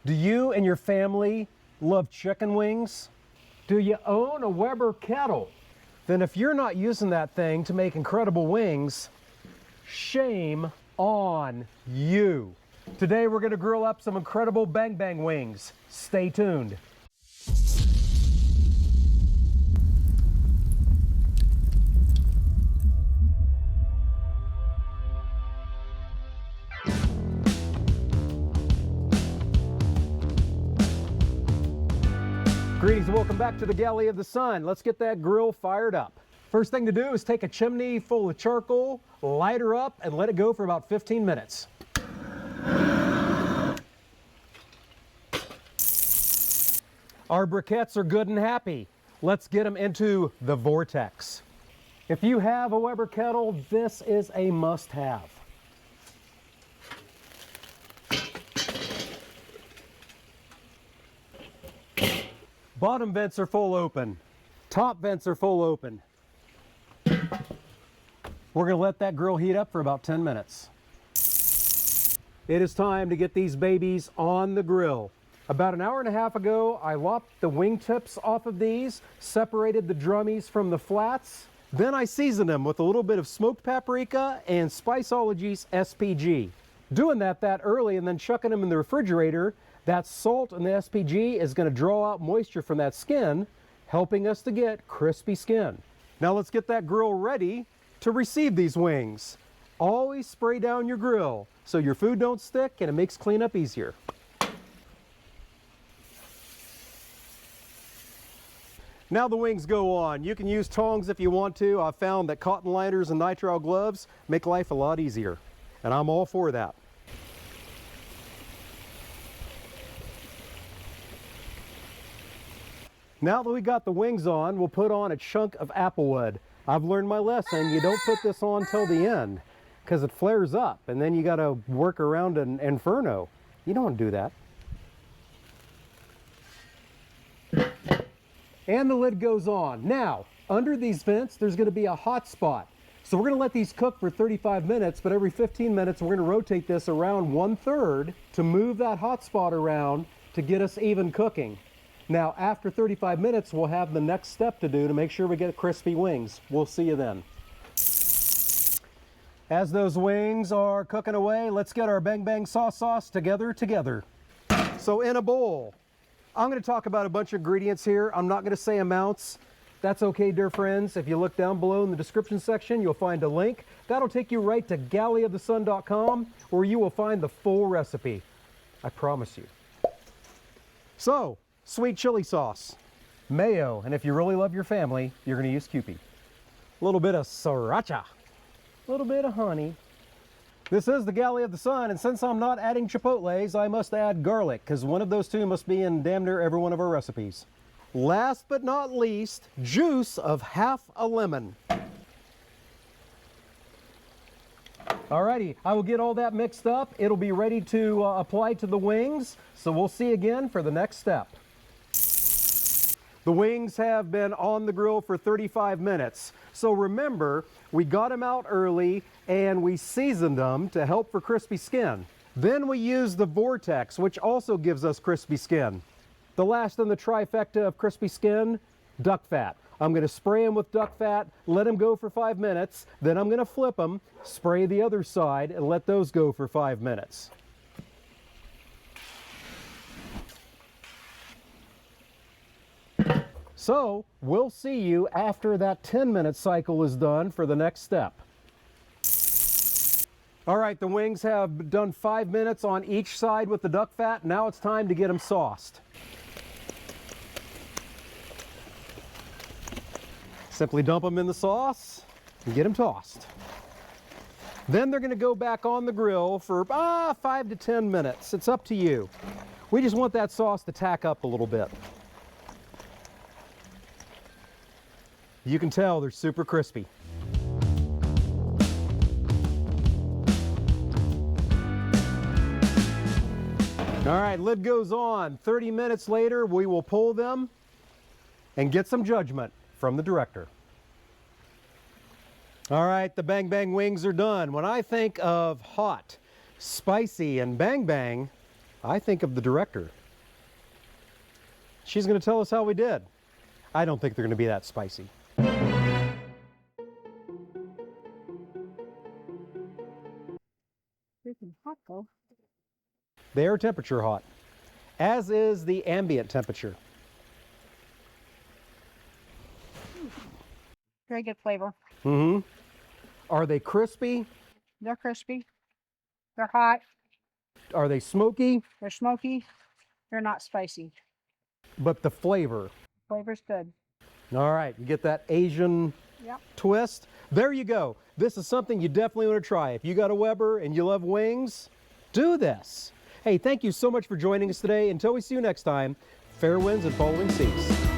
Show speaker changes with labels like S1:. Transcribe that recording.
S1: Do you and your family love chicken wings? Do you own a Weber kettle? Then if you're not using that thing to make incredible wings, shame on you. Today we're gonna grill up some incredible bang bang wings. Stay tuned. Greetings and welcome back to the Galley of the Sun. Let's get that grill fired up. First thing to do is take a chimney full of charcoal, light her up, and let it go for about 15 minutes. Our briquettes are good and happy. Let's get them into the vortex. If you have a Weber kettle, this is a must-have. Bottom vents are full open. Top vents are full open. We're gonna let that grill heat up for about 10 minutes. It is time to get these babies on the grill. About an hour and a half ago, I lopped the wing tips off of these, separated the drummies from the flats. Then I seasoned them with a little bit of smoked paprika and Spiceology's SPG. Doing that early and then chucking them in the refrigerator, that salt in the SPG is going to draw out moisture from that skin, helping us to get crispy skin. Now let's get that grill ready to receive these wings. Always spray down your grill so your food don't stick and it makes cleanup easier. Now the wings go on. You can use tongs if you want to. I've found that cotton liners and nitrile gloves make life a lot easier, and I'm all for that. Now that we got the wings on, we'll put on a chunk of applewood. I've learned my lesson. You don't put this on till the end because it flares up and then you got to work around an inferno. You don't want to do that. And the lid goes on. Now, under these vents, there's going to be a hot spot. So we're going to let these cook for 35 minutes, but every 15 minutes, we're going to rotate this around 1/3 to move that hot spot around to get us even cooking. Now, after 35 minutes, we'll have the next step to do to make sure we get crispy wings. We'll see you then. As those wings are cooking away, let's get our bang bang sauce together. So in a bowl, I'm going to talk about a bunch of ingredients here. I'm not going to say amounts. That's okay, dear friends. If you look down below in the description section, you'll find a link. That'll take you right to galleyofthesun.com where you will find the full recipe. I promise you. So, sweet chili sauce, mayo, and if you really love your family, you're going to use Kewpie. A little bit of sriracha, a little bit of honey. This is the Galley of the Sun, and since I'm not adding chipotles, I must add garlic, because one of those two must be in damn near every one of our recipes. Last but not least, juice of half a lemon. Alrighty, I will get all that mixed up. It'll be ready to apply to the wings, so we'll see again for the next step. The wings have been on the grill for 35 minutes. So remember, we got them out early and we seasoned them to help for crispy skin. Then we used the vortex, which also gives us crispy skin. The last in the trifecta of crispy skin, duck fat. I'm going to spray them with duck fat, let them go for 5 minutes, then I'm going to flip them, spray the other side, and let those go for 5 minutes. So, we'll see you after that 10-minute cycle is done for the next step. All right, the wings have done 5 minutes on each side with the duck fat. Now it's time to get them sauced. Simply dump them in the sauce and get them tossed. Then they're going to go back on the grill for 5 to 10 minutes. It's up to you. We just want that sauce to tack up a little bit. You can tell they're super crispy. All right, lid goes on. 30 minutes later, we will pull them and get some judgment from the director. All right, the bang bang wings are done. When I think of hot, spicy, and bang bang, I think of the director. She's going to tell us how we did. I don't think they're going to be that spicy.
S2: Freaking hot though.
S1: They are temperature hot, as is the ambient temperature.
S2: Very good flavor.
S1: Mm-hmm. Are they crispy?
S2: They're crispy. They're hot.
S1: Are they smoky?
S2: They're smoky. They're not spicy.
S1: But the flavor.
S2: Flavor's good.
S1: All right, you get that Asian
S2: Yep.
S1: twist. There you go. This is something you definitely want to try. If you got a Weber and you love wings, do this. Hey, thank you so much for joining us today. Until we see you next time, fair winds and following seas.